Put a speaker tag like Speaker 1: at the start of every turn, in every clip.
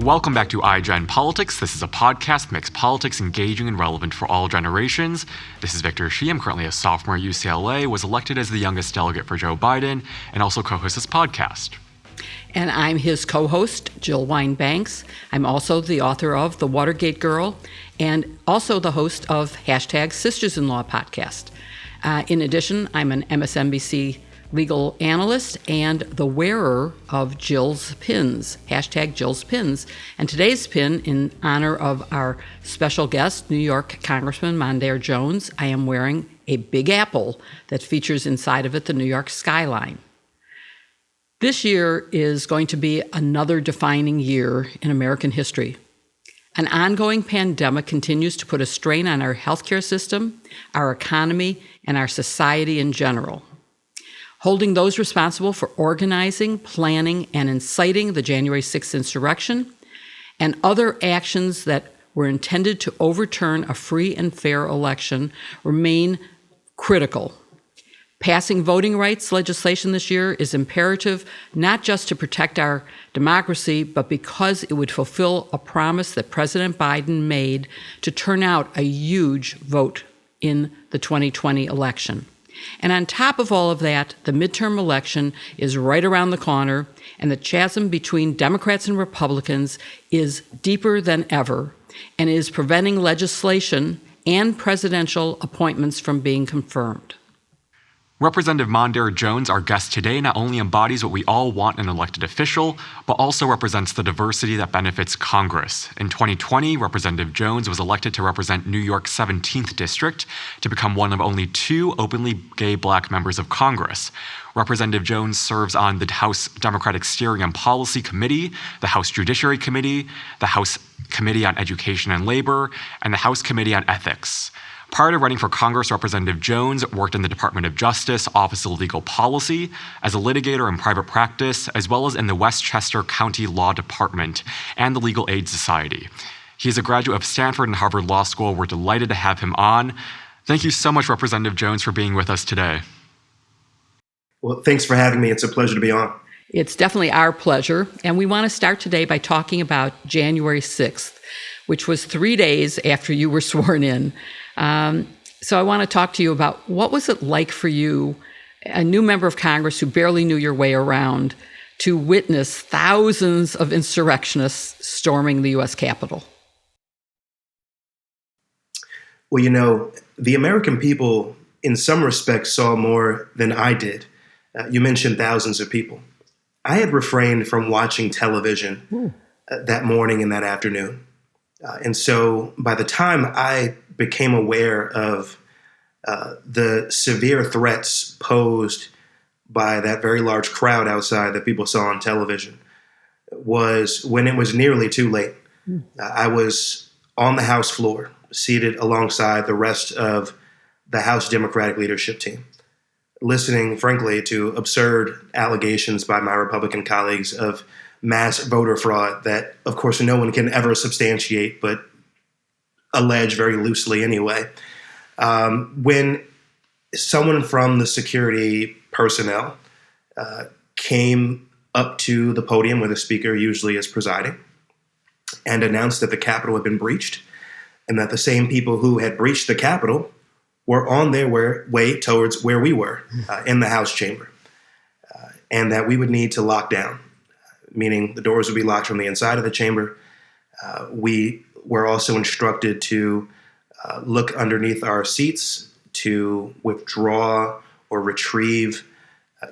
Speaker 1: Welcome back to iGen Politics. This is a podcast that makes politics engaging and relevant for all generations. This is Victor Shi. I'm currently a sophomore at UCLA, was elected as the youngest delegate for Joe Biden, and also co-host this podcast.
Speaker 2: And I'm his co-host, Jill Wine-Banks. I'm also the author of The Watergate Girl, and also the host of #Sisters-in-Law podcast. In addition, I'm an MSNBC legal analyst and the wearer of Jill's pins, #Jill's pins. And today's pin, in honor of our special guest, New York Congressman Mondaire Jones, I am wearing a big apple that features inside of it the New York skyline. This year is going to be another defining year in American history. An ongoing pandemic continues to put a strain on our healthcare system, our economy, and our society in general. Holding those responsible for organizing, planning, and inciting the January 6th insurrection, and other actions that were intended to overturn a free and fair election remain critical. Passing voting rights legislation this year is imperative, not just to protect our democracy, but because it would fulfill a promise that President Biden made to turn out a huge vote in the 2020 election. And on top of all of that, the midterm election is right around the corner, and the chasm between Democrats and Republicans is deeper than ever and is preventing legislation and presidential appointments from being confirmed.
Speaker 1: Representative Mondaire Jones, our guest today, not only embodies what we all want in an elected official, but also represents the diversity that benefits Congress. In 2020, Representative Jones was elected to represent New York's 17th District to become one of only 2 openly gay Black members of Congress. Representative Jones serves on the House Democratic Steering and Policy Committee, the House Judiciary Committee, the House Committee on Education and Labor, and the House Committee on Ethics. Prior to running for Congress, Representative Jones worked in the Department of Justice, Office of Legal Policy, as a litigator in private practice, as well as in the Westchester County Law Department and the Legal Aid Society. He is a graduate of Stanford and Harvard Law School. We're delighted to have him on. Thank you so much, Representative Jones, for being with us today.
Speaker 3: Well, thanks for having me. It's a pleasure to be on.
Speaker 2: It's definitely our pleasure. And we want to start today by talking about January 6th, which was 3 days after you were sworn in. So I want to talk to you about what was it like for you, a new member of Congress who barely knew your way around, to witness thousands of insurrectionists storming the U.S. Capitol?
Speaker 3: Well, you know, the American people, in some respects, saw more than I did. You mentioned thousands of people. I had refrained from watching television that morning and that afternoon. And so by the time I became aware of the severe threats posed by that very large crowd outside that people saw on television was when it was nearly too late. I was on the House floor, seated alongside the rest of the House Democratic leadership team, listening, frankly, to absurd allegations by my Republican colleagues of mass voter fraud that, of course, no one can ever substantiate, but allege very loosely anyway. When someone from the security personnel came up to the podium where the speaker usually is presiding and announced that the Capitol had been breached and that the same people who had breached the Capitol were on their way towards where we were in the House chamber, and that we would need to lock down, meaning the doors would be locked from the inside of the chamber. We were also instructed to look underneath our seats to withdraw or retrieve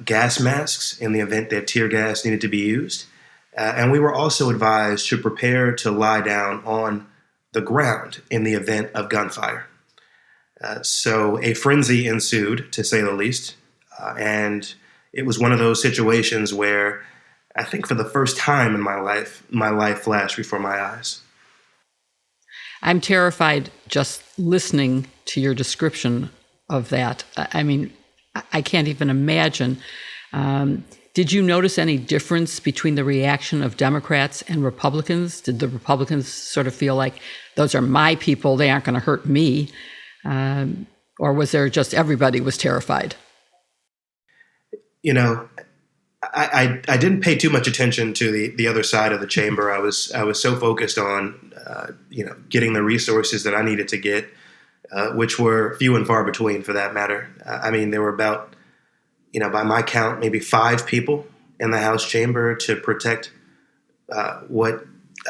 Speaker 3: gas masks in the event that tear gas needed to be used. And we were also advised to prepare to lie down on the ground in the event of gunfire. So a frenzy ensued, to say the least. And it was one of those situations where I think for the first time in my life flashed before my eyes.
Speaker 2: I'm terrified just listening to your description of that. I mean, I can't even imagine. Did you notice any difference between the reaction of Democrats and Republicans? Did the Republicans sort of feel like, those are my people, they aren't going to hurt me? Or was there just everybody was terrified?
Speaker 3: You know, I didn't pay too much attention to the other side of the chamber. I was so focused on getting the resources that I needed to get, which were few and far between for that matter. I mean, there were about, by my count, maybe 5 people in the House chamber to protect what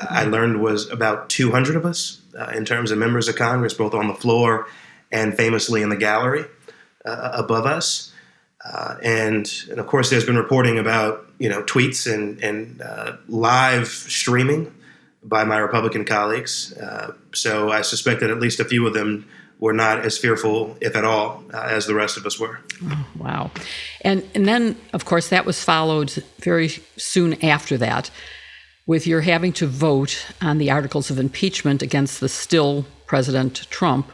Speaker 3: I learned was about 200 of us in terms of members of Congress, both on the floor and famously in the gallery above us. And of course, there's been reporting about tweets and live streaming by my Republican colleagues. So I suspect that at least a few of them were not as fearful, if at all, as the rest of us were.
Speaker 2: Oh, wow. And then, of course, that was followed very soon after that with your having to vote on the articles of impeachment against the still President Trump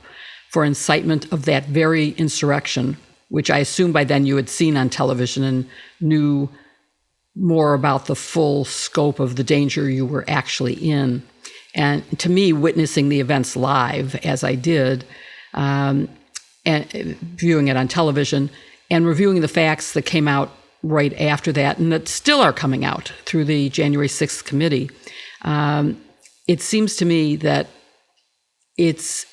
Speaker 2: for incitement of that very insurrection, which I assume by then you had seen on television and knew more about the full scope of the danger you were actually in. And to me, witnessing the events live, as I did, and viewing it on television, and reviewing the facts that came out right after that, and that still are coming out through the January 6th committee, it seems to me that it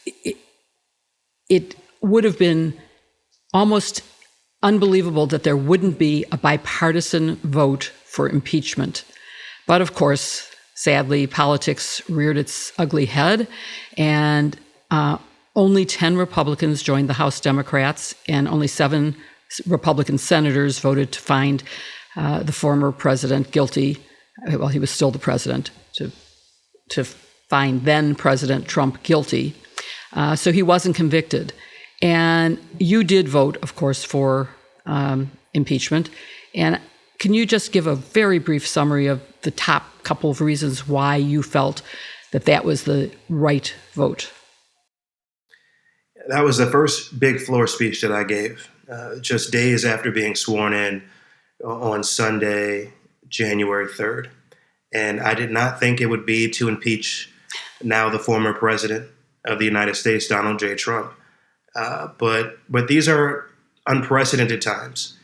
Speaker 2: would have been almost unbelievable that there wouldn't be a bipartisan vote for impeachment. But of course, sadly, politics reared its ugly head, and only 10 Republicans joined the House Democrats, and only 7 Republican senators voted to find the former president guilty. Well, he was still the president, to find then President Trump guilty. So he wasn't convicted. And you did vote, of course, for impeachment. And can you just give a very brief summary of the top couple of reasons why you felt that that was the right vote?
Speaker 3: That was the first big floor speech that I gave, just days after being sworn in on Sunday, January 3rd. And I did not think it would be to impeach now the former president of the United States, Donald J. Trump. But these are unprecedented times.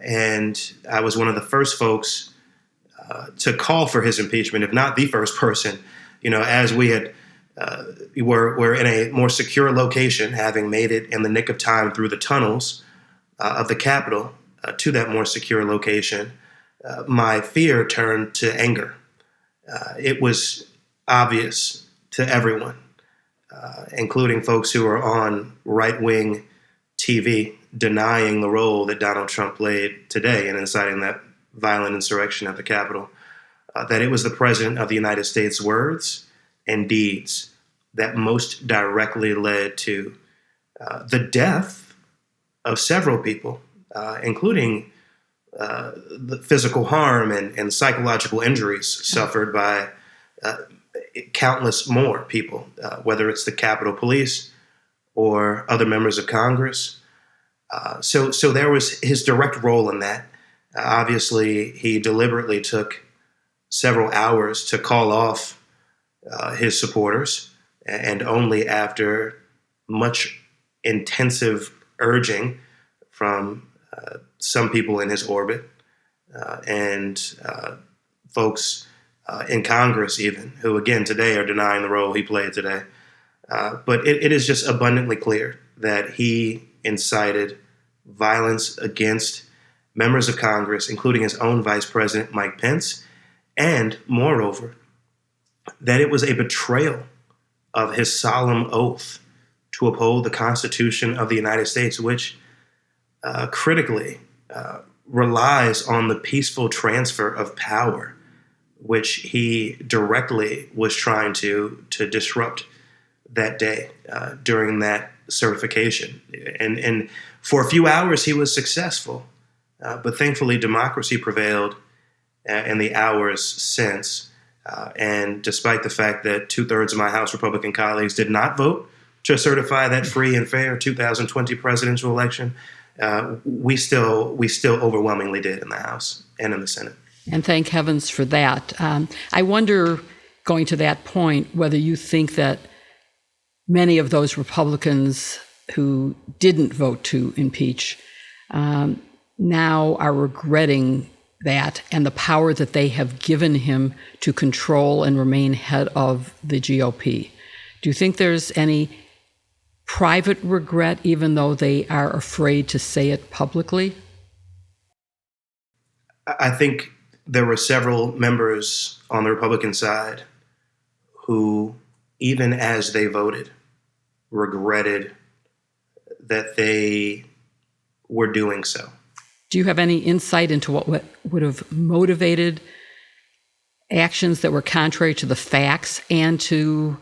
Speaker 3: And I was one of the first folks to call for his impeachment, if not the first person, as we had we're in a more secure location, having made it in the nick of time through the tunnels of the Capitol to that more secure location. My fear turned to anger. It was obvious to everyone, including folks who are on right-wing TV, denying the role that Donald Trump played today in inciting that violent insurrection at the Capitol, that it was the President of the United States' words and deeds that most directly led to the death of several people, including the physical harm and psychological injuries suffered by countless more people, whether it's the Capitol Police or other members of Congress. So there was his direct role in that. Obviously, he deliberately took several hours to call off his supporters, and only after much intensive urging from some people in his orbit and folks in Congress even, who again today are denying the role he played today. But it is just abundantly clear that he incited violence against members of Congress, including his own Vice President, Mike Pence, and moreover, that it was a betrayal of his solemn oath to uphold the Constitution of the United States, which critically relies on the peaceful transfer of power, which he directly was trying to disrupt that day during that certification. And for a few hours, he was successful. But thankfully, democracy prevailed in the hours since. And despite the fact that 2/3 of my House Republican colleagues did not vote to certify that free and fair 2020 presidential election, we still overwhelmingly did in the House and in the Senate.
Speaker 2: And thank heavens for that. I wonder, going to that point, whether you think that many of those Republicans who didn't vote to impeach now are regretting that and the power that they have given him to control and remain head of the GOP. Do you think there's any private regret, even though they are afraid to say it publicly?
Speaker 3: I think there were several members on the Republican side who, even as they voted, regretted that they were doing so.
Speaker 2: Do you have any insight into what would have motivated actions that were contrary to the facts and to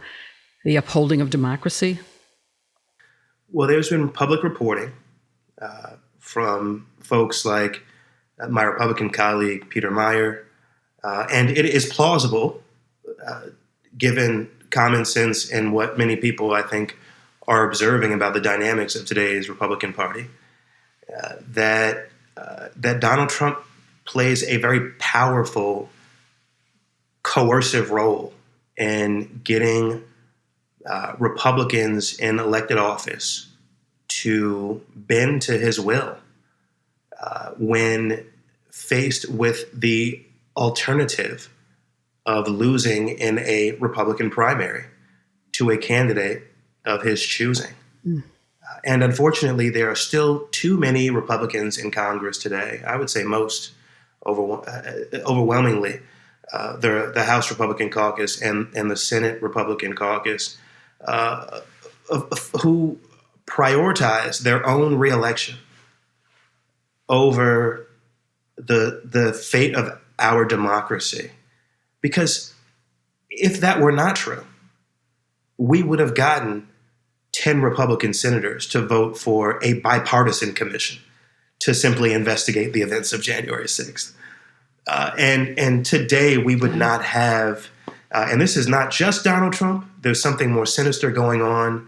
Speaker 2: the upholding of democracy?
Speaker 3: Well, there's been public reporting from folks like my Republican colleague, Peter Meyer, and it is plausible, given common sense and what many people, I think, are observing about the dynamics of today's Republican Party, that Donald Trump plays a very powerful, coercive role in getting Republicans in elected office to bend to his will when faced with the alternative of losing in a Republican primary to a candidate of his choosing. And unfortunately, there are still too many Republicans in Congress today. I would say most, overwhelmingly, the House Republican Caucus and the Senate Republican Caucus, who prioritize their own reelection over the fate of our democracy. Because if that were not true, we would have gotten 10 Republican senators to vote for a bipartisan commission to simply investigate the events of January 6th. And today we would not have, and this is not just Donald Trump, there's something more sinister going on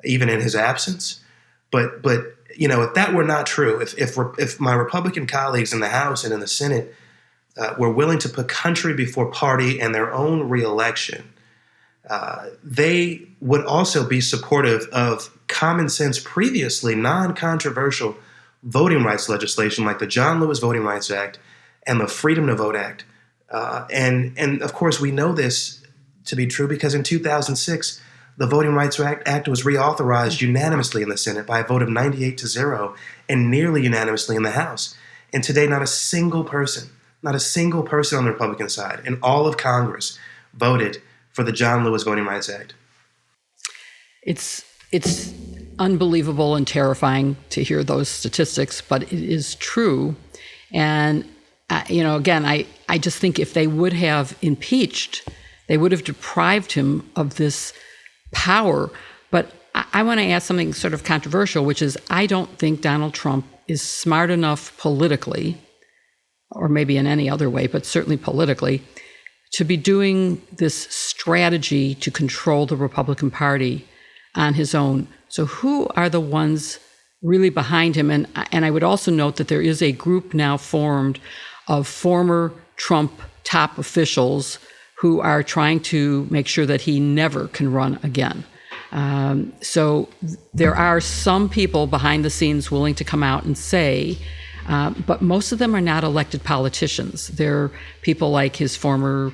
Speaker 3: even in his absence. But you know, if that were not true, if my Republican colleagues in the House and in the Senate were willing to put country before party and their own reelection, they would also be supportive of common sense, previously non-controversial voting rights legislation like the John Lewis Voting Rights Act and the Freedom to Vote Act. And of course, we know this to be true because in 2006, the Voting Rights Act was reauthorized unanimously in the Senate by a vote of 98-0 and nearly unanimously in the House. And today, not a single person on the Republican side in all of Congress voted for the John Lewis Voting Rights Act. It's
Speaker 2: unbelievable and terrifying to hear those statistics, but it is true. And, again, I just think if they would have impeached, they would have deprived him of this power. But I want to ask something sort of controversial, which is I don't think Donald Trump is smart enough politically, or maybe in any other way, but certainly politically, to be doing this strategy to control the Republican Party on his own. So who are the ones really behind him? And I would also note that there is a group now formed of former Trump top officials who are trying to make sure that he never can run again. So there are some people behind the scenes willing to come out and say, but most of them are not elected politicians. They're people like his former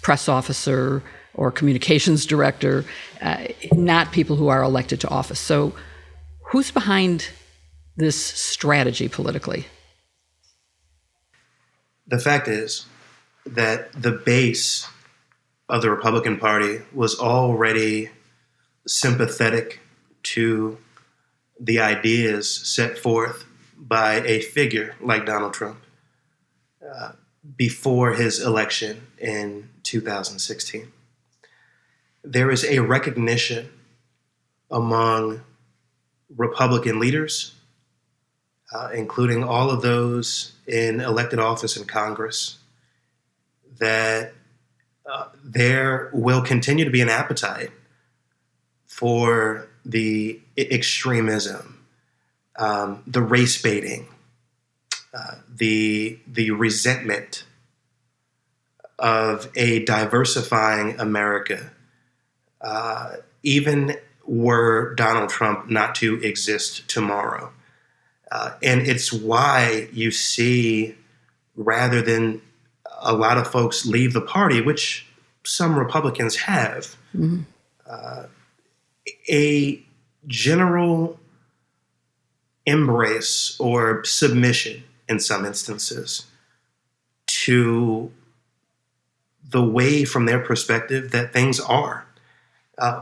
Speaker 2: press officer or communications director, not people who are elected to office. So who's behind this strategy politically?
Speaker 3: The fact is that the base of the Republican Party was already sympathetic to the ideas set forth by a figure like Donald Trump before his election in 2016. There is a recognition among Republican leaders, including all of those in elected office in Congress, that there will continue to be an appetite for the extremism, the race baiting, the resentment of a diversifying America, even were Donald Trump not to exist tomorrow. And it's why you see rather than a lot of folks leave the party, which some Republicans have, a general embrace or submission in some instances to the way, from their perspective, that things are,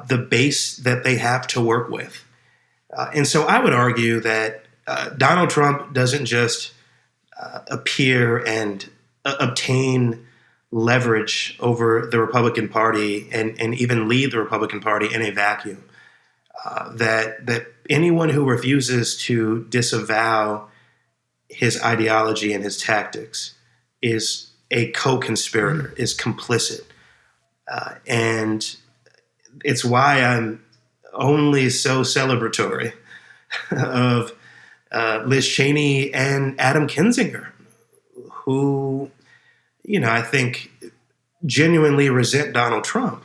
Speaker 3: the base that they have to work with. And so I would argue that Donald Trump doesn't just appear and obtain leverage over the Republican Party and even lead the Republican Party in a vacuum. That anyone who refuses to disavow his ideology and his tactics is a co-conspirator, is complicit. And it's why I'm only so celebratory of Liz Cheney and Adam Kinzinger, who, I think genuinely resent Donald Trump.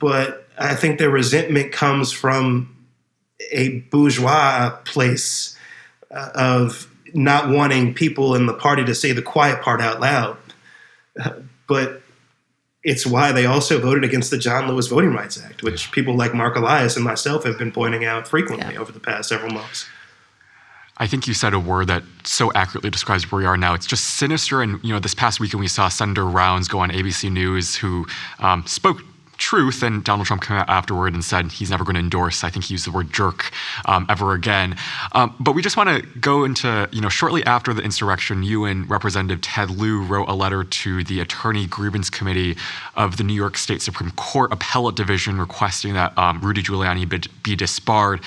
Speaker 3: But I think their resentment comes from a bourgeois place of not wanting people in the party to say the quiet part out loud. But it's why they also voted against the John Lewis Voting Rights Act, which people like Mark Elias and myself have been pointing out frequently over the past several months.
Speaker 1: I think you said a word that so accurately describes where we are now. It's just sinister. And, this past weekend we saw Senator Rounds go on ABC News who spoke truth, and Donald Trump came out afterward and said he's never going to endorse, I think he used the word jerk, ever again. But we just want to go into, shortly after the insurrection, you and Representative Ted Lieu wrote a letter to the Attorney Grievance Committee of the New York State Supreme Court Appellate Division requesting that Rudy Giuliani be disbarred.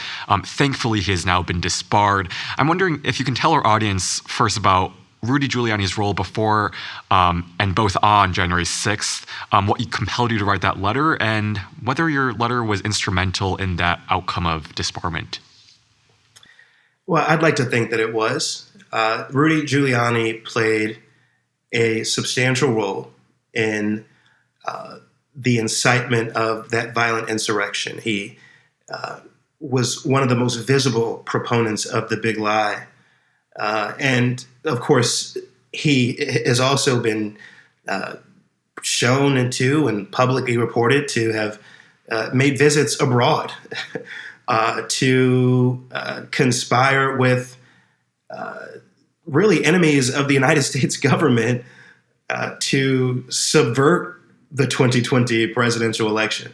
Speaker 1: Thankfully, he has now been disbarred. I'm wondering if you can tell our audience first about Rudy Giuliani's role before and both on January 6th, what compelled you to write that letter, and whether your letter was instrumental in that outcome of disbarment.
Speaker 3: Well, I'd like to think that it was. Rudy Giuliani played a substantial role in the incitement of that violent insurrection. He was one of the most visible proponents of the big lie. And of course, he has also been shown to and publicly reported to have made visits abroad to conspire with really enemies of the United States government to subvert the 2020 presidential election.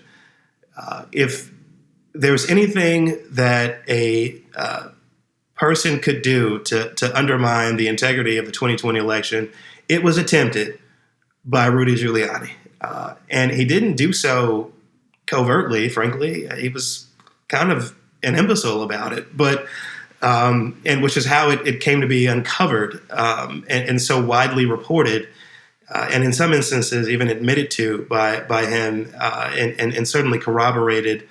Speaker 3: If there's anything that a person could do to undermine the integrity of the 2020 election, it was attempted by Rudy Giuliani. And he didn't do so covertly, frankly. He was kind of an imbecile about it, but and which is how it came to be uncovered and so widely reported, and in some instances even admitted to by him, and certainly corroborated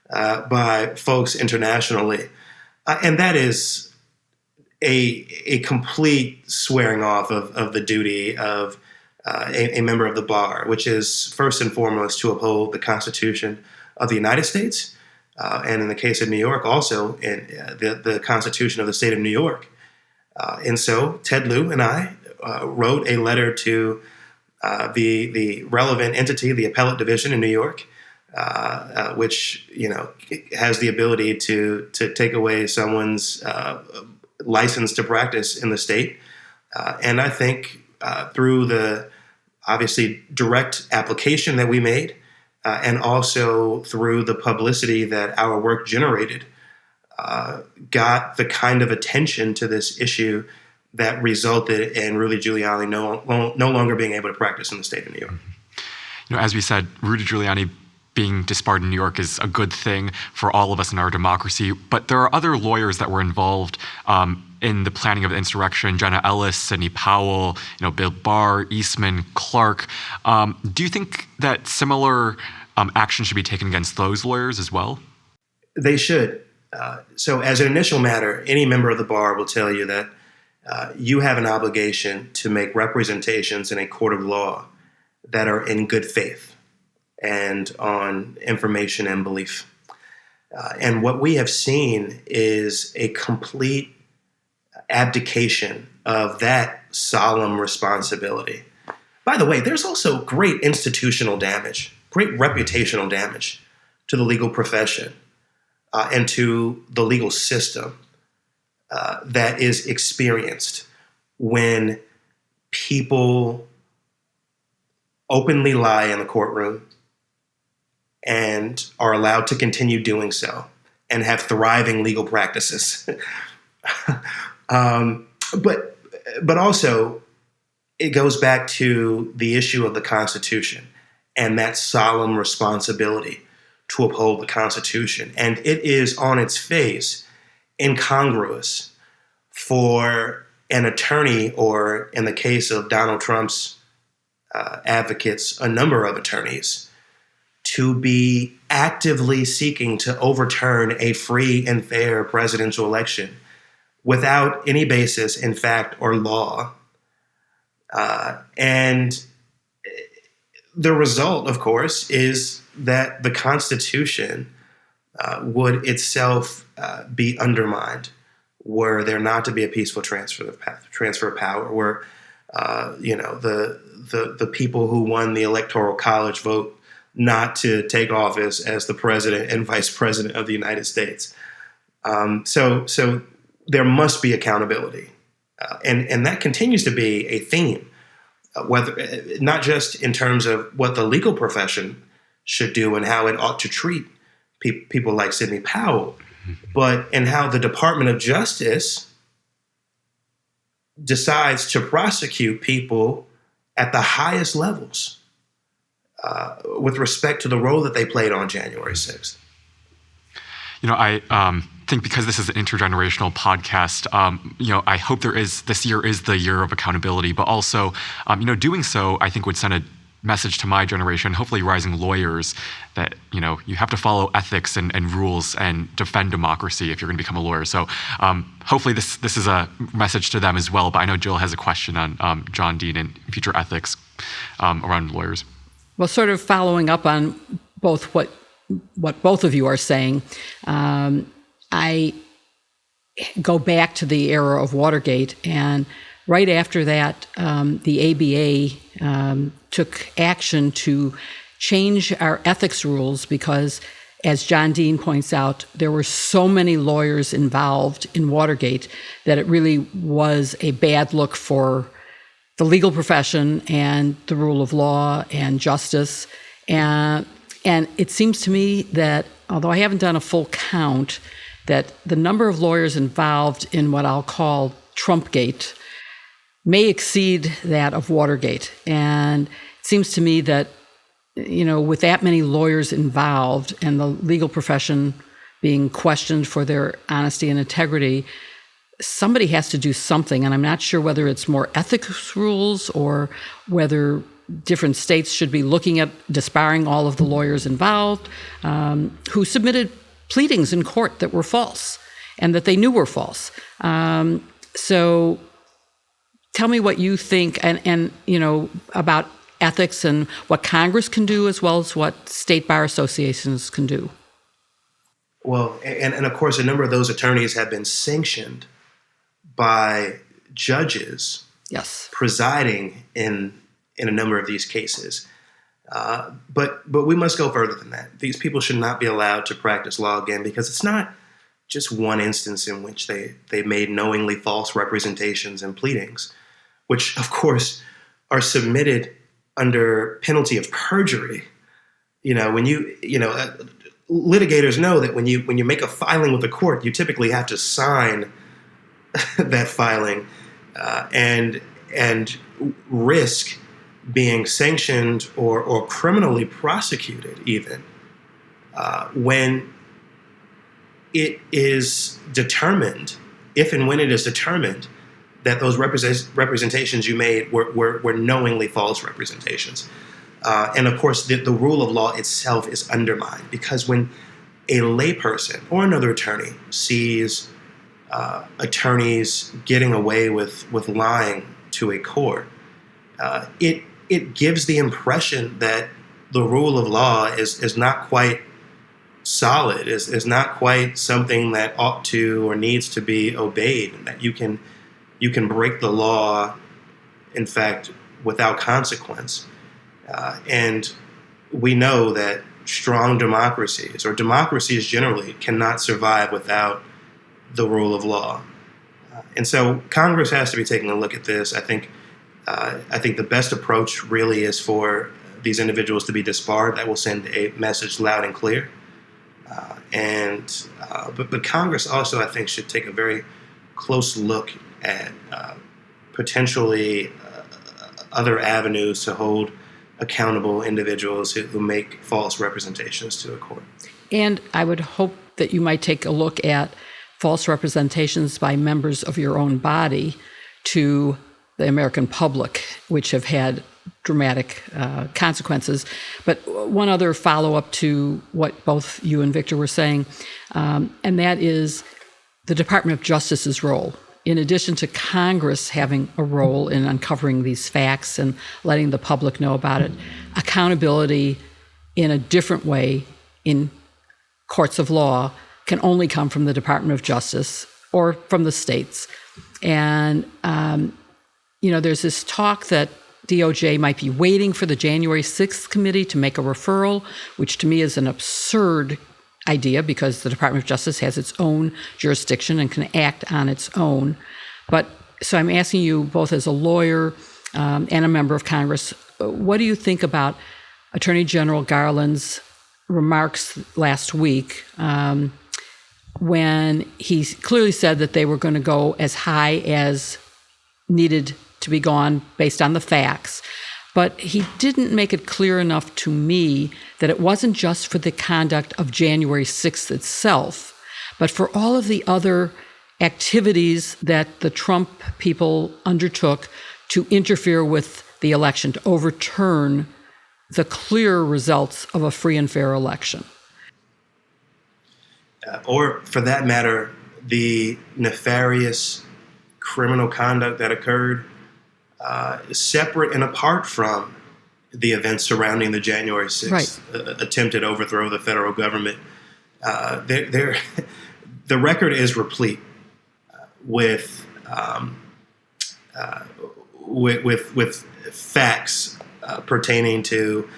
Speaker 3: by folks internationally. And that is a complete swearing off of the duty of a member of the bar, which is first and foremost to uphold the Constitution of the United States, and in the case of New York, also in the Constitution of the state of New York. And so Ted Lieu and I wrote a letter to the relevant entity, the Appellate Division in New York, which has the ability to take away someone's license to practice in the state, and I think through the obviously direct application that we made, and also through the publicity that our work generated, got the kind of attention to this issue that resulted in Rudy Giuliani no longer being able to practice in the state of New York.
Speaker 1: As we said, Rudy Giuliani being disbarred in New York is a good thing for all of us in our democracy. But there are other lawyers that were involved in the planning of the insurrection: Jenna Ellis, Sidney Powell, Bill Barr, Eastman, Clark. Do you think that similar action should be taken against those lawyers as well?
Speaker 3: They should. So as an initial matter, any member of the bar will tell you that you have an obligation to make representations in a court of law that are in good faith and on information and belief. And what we have seen is a complete abdication of that solemn responsibility. By the way, there's also great institutional damage, great reputational damage to the legal profession and to the legal system that is experienced when people openly lie in the courtroom and are allowed to continue doing so and have thriving legal practices. But also, it goes back to the issue of the Constitution and that solemn responsibility to uphold the Constitution. And it is on its face incongruous for an attorney, or in the case of Donald Trump's advocates, a number of attorneys, to be actively seeking to overturn a free and fair presidential election without any basis in fact or law. And the result, of course, is that the Constitution would itself be undermined were there not to be a peaceful transfer of power, where the people who won the Electoral College vote not to take office as the president and vice president of the United States. So there must be accountability, and that continues to be a theme, whether not just in terms of what the legal profession should do and how it ought to treat people like Sidney Powell, but in how the Department of Justice decides to prosecute people at the highest levels with respect to the role that they played on January 6th.
Speaker 1: I think because this is an intergenerational podcast, I hope this year is the year of accountability, but also, doing so, I think would send a message to my generation, hopefully rising lawyers, that, you have to follow ethics and rules and defend democracy if you're going to become a lawyer. So hopefully this is a message to them as well. But I know Jill has a question on John Dean and future ethics around lawyers.
Speaker 2: Well, sort of following up on both what both of you are saying, I go back to the era of Watergate, and right after that, the ABA took action to change our ethics rules because, as John Dean points out, there were so many lawyers involved in Watergate that it really was a bad look for the legal profession and the rule of law and justice. And it seems to me that, although I haven't done a full count, that the number of lawyers involved in what I'll call Trumpgate may exceed that of Watergate. And it seems to me that, with that many lawyers involved and the legal profession being questioned for their honesty and integrity, somebody has to do something. And I'm not sure whether it's more ethics rules or whether different states should be looking at disbarring all of the lawyers involved who submitted pleadings in court that were false and that they knew were false. So tell me what you think and about ethics and what Congress can do as well as what state bar associations can do.
Speaker 3: Well, and of course, a number of those attorneys have been sanctioned by judges presiding in a number of these cases. But we must go further than that. These people should not be allowed to practice law again, because it's not just one instance in which they made knowingly false representations and pleadings, which, of course, are submitted under penalty of perjury. Litigators know that when you make a filing with the court, you typically have to sign that filing and risk being sanctioned or criminally prosecuted even when it is determined, if and when it is determined, that those representations you made were knowingly false representations. And of course, the rule of law itself is undermined, because when a layperson or another attorney sees attorneys getting away with lying to a court, it gives the impression that the rule of law is not quite solid, is not quite something that ought to or needs to be obeyed, and that you can break the law, in fact, without consequence. And we know that strong democracies, or democracies generally, cannot survive without the rule of law. And so Congress has to be taking a look at this. I think the best approach really is for these individuals to be disbarred. That will send a message loud and clear. But Congress also, I think, should take a very close look at potentially other avenues to hold accountable individuals who make false representations to a court.
Speaker 2: And I would hope that you might take a look at false representations by members of your own body to the American public, which have had dramatic consequences. But one other follow-up to what both you and Victor were saying, and that is the Department of Justice's role. In addition to Congress having a role in uncovering these facts and letting the public know about it, accountability in a different way in courts of law can only come from the Department of Justice or from the states. And, there's this talk that DOJ might be waiting for the January 6th committee to make a referral, which to me is an absurd idea because the Department of Justice has its own jurisdiction and can act on its own. But so I'm asking you both as a lawyer and a member of Congress, what do you think about Attorney General Garland's remarks last week when he clearly said that they were going to go as high as needed to be gone based on the facts? But he didn't make it clear enough to me that it wasn't just for the conduct of January 6th itself, but for all of the other activities that the Trump people undertook to interfere with the election, to overturn the clear results of a free and fair election.
Speaker 3: Or, for that matter, the nefarious criminal conduct that occurred separate and apart from the events surrounding the January 6th attempted overthrow of the federal government. The record is replete with facts pertaining to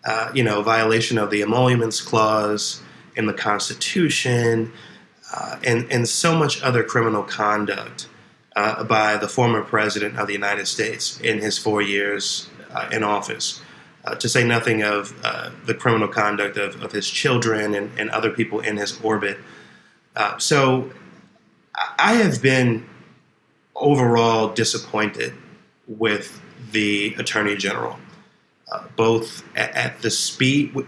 Speaker 3: violation of the Emoluments Clause in the Constitution, and so much other criminal conduct by the former president of the United States in his 4 years in office, to say nothing of the criminal conduct of his children and other people in his orbit. So I have been overall disappointed with the Attorney General, both at the speed, with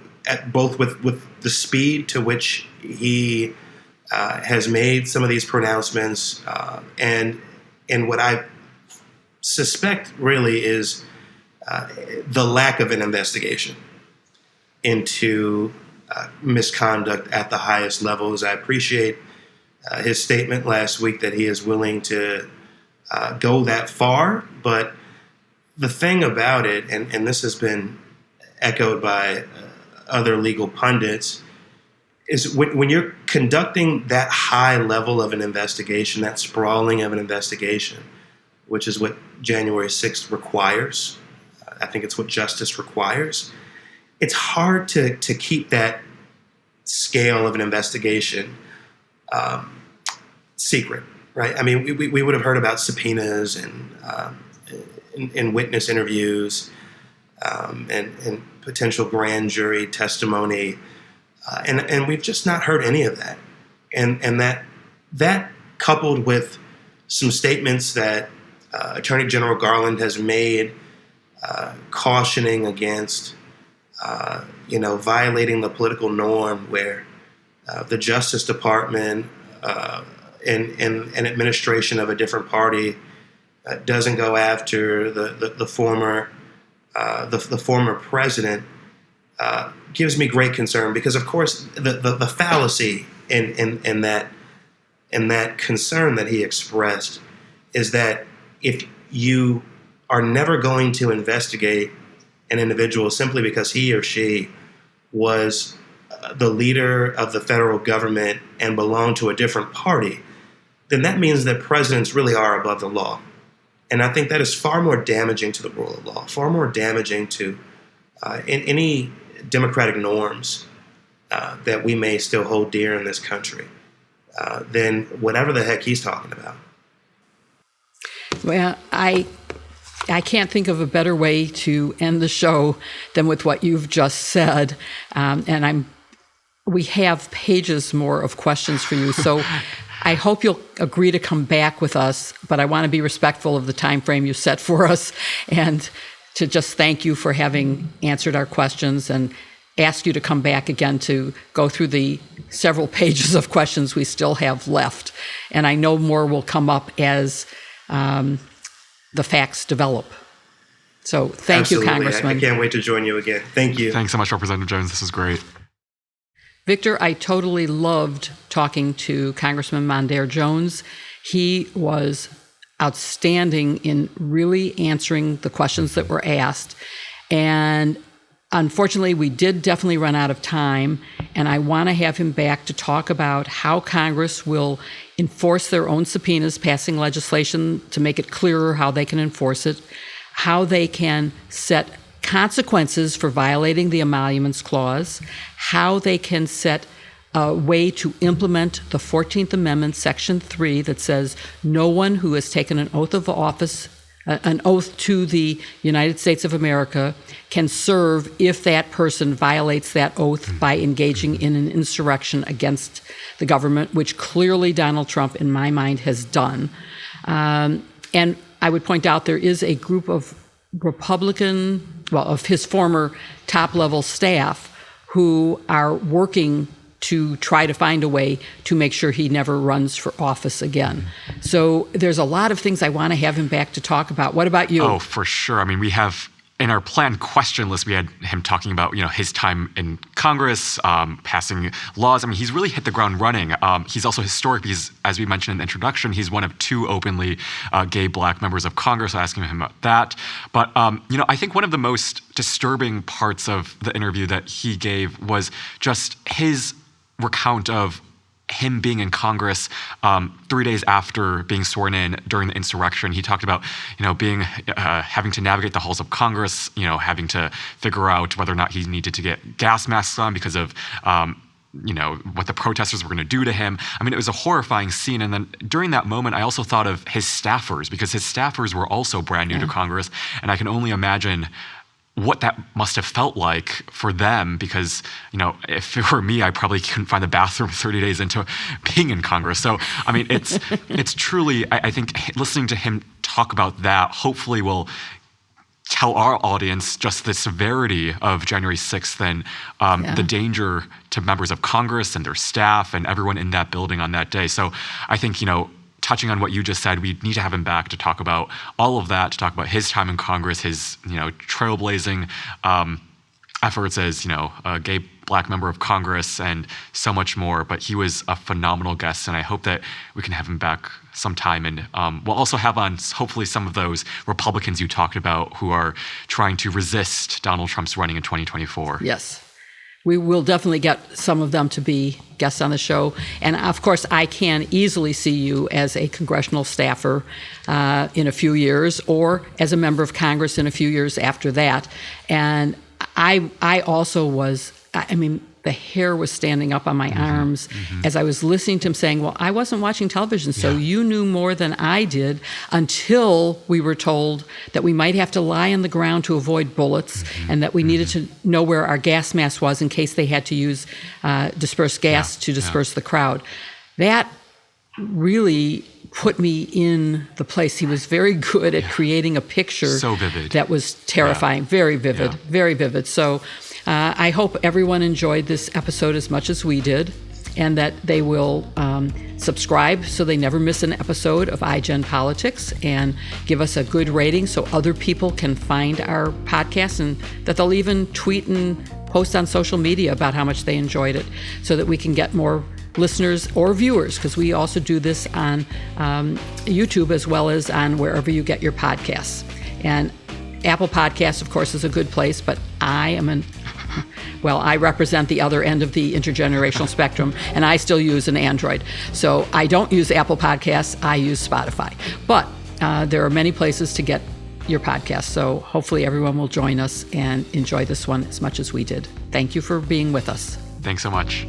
Speaker 3: the speed to which he has made some of these pronouncements, and what I suspect really is the lack of an investigation into misconduct at the highest levels. I appreciate his statement last week that he is willing to go that far, but the thing about it, and this has been echoed by other legal pundits, is when you're conducting that high level of an investigation, that sprawling of an investigation, which is what January 6th requires, I think it's what justice requires, it's hard to keep that scale of an investigation secret, right? I mean, we would have heard about subpoenas and witness interviews and potential grand jury testimony, and we've just not heard any of that. And that coupled with some statements that Attorney General Garland has made, cautioning against violating the political norm where the Justice Department and administration of a different party doesn't go after the former president, gives me great concern, because of course the fallacy in that concern that he expressed is that if you are never going to investigate an individual simply because he or she was the leader of the federal government and belong to a different party, then that means that presidents really are above the law. And I think that is far more damaging to the rule of law, far more damaging to in any democratic norms that we may still hold dear in this country than whatever the heck he's talking about.
Speaker 2: Well, I can't think of a better way to end the show than with what you've just said. We have pages more of questions for you. So I hope you'll agree to come back with us, but I want to be respectful of the time frame you set for us and to just thank you for having answered our questions and ask you to come back again to go through the several pages of questions we still have left. And I know more will come up as the facts develop. So thank
Speaker 3: Absolutely.
Speaker 2: you, Congressman.
Speaker 3: I can't wait to join you again. Thank you.
Speaker 1: Thanks so much, Representative Jones. This is great.
Speaker 2: Victor, I totally loved talking to Congressman Mondaire Jones. He was outstanding in really answering the questions that were asked. And unfortunately, we did definitely run out of time, and I want to have him back to talk about how Congress will enforce their own subpoenas, passing legislation to make it clearer how they can enforce it, how they can set consequences for violating the Emoluments Clause, how they can set a way to implement the 14th Amendment, Section 3, that says no one who has taken an oath of office, an oath to the United States of America, can serve if that person violates that oath by engaging in an insurrection against the government, which clearly Donald Trump, in my mind, has done. And I would point out there is a group of of his former top-level staff who are working to try to find a way to make sure he never runs for office again. So there's a lot of things I want to have him back to talk about. What about you?
Speaker 1: Oh, for sure. I mean, we have in our planned question list, we had him talking about, his time in Congress, passing laws. I mean, he's really hit the ground running. He's also historic because, as we mentioned in the introduction, he's one of two openly gay Black members of Congress. So asking him about that. But, I think one of the most disturbing parts of the interview that he gave was just his recount of him being in Congress 3 days after being sworn in during the insurrection. He talked about, being having to navigate the halls of Congress, having to figure out whether or not he needed to get gas masks on because of, what the protesters were going to do to him. I mean, it was a horrifying scene. And then during that moment, I also thought of his staffers, because his staffers were also brand new to Congress. And I can only imagine what that must have felt like for them, because, if it were me, I probably couldn't find the bathroom 30 days into being in Congress. So, I mean, it's truly, I think listening to him talk about that hopefully will tell our audience just the severity of January 6th and the danger to members of Congress and their staff and everyone in that building on that day. So I think, touching on what you just said, we need to have him back to talk about all of that, to talk about his time in Congress, his, trailblazing efforts as, a gay Black member of Congress and so much more. But he was a phenomenal guest, and I hope that we can have him back sometime. And we'll also have on, hopefully, some of those Republicans you talked about who are trying to resist Donald Trump's running in 2024.
Speaker 2: Yes. We will definitely get some of them to be guests on the show. And of course, I can easily see you as a congressional staffer in a few years, or as a member of Congress in a few years after that. And I also was, the hair was standing up on my arms as I was listening to him saying, well, I wasn't watching television, so you knew more than I did, until we were told that we might have to lie on the ground to avoid bullets, and that we needed to know where our gas mask was in case they had to use dispersed gas to disperse the crowd. That really put me in the place. He was very good at creating a picture
Speaker 1: so vivid.
Speaker 2: That was terrifying, very vivid, very vivid. So I hope everyone enjoyed this episode as much as we did, and that they will subscribe so they never miss an episode of iGen Politics, and give us a good rating so other people can find our podcast, and that they'll even tweet and post on social media about how much they enjoyed it, so that we can get more listeners or viewers, because we also do this on YouTube as well as on wherever you get your podcasts. And Apple Podcasts, of course, is a good place, but Well, I represent the other end of the intergenerational spectrum, and I still use an Android. So I don't use Apple Podcasts, I use Spotify. But there are many places to get your podcast, so hopefully everyone will join us and enjoy this one as much as we did. Thank you for being with us.
Speaker 1: Thanks so much.